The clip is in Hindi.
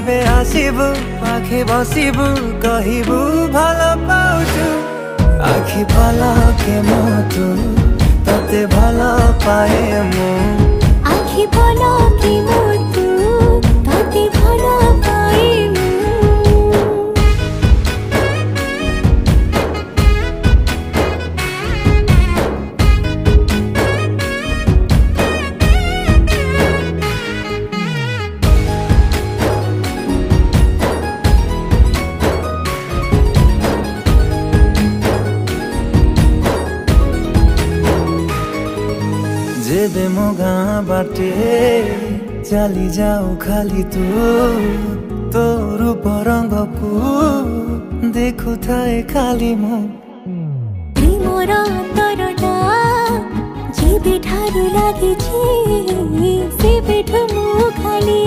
जेबे आसिबु पाखे बसिबु कहिबु भलो पाउछु आखि पलके मोतु तते भलो पाए मु आखि पलके मोतु तते भलो पाए मु जेबे मो गाँ बाटे चली जाऊ खाली तो रूप रंग को देखु थाए खाली मो प्रेमर अंतरटा जेबे ठारू लागिछि सेबेठु मु खाली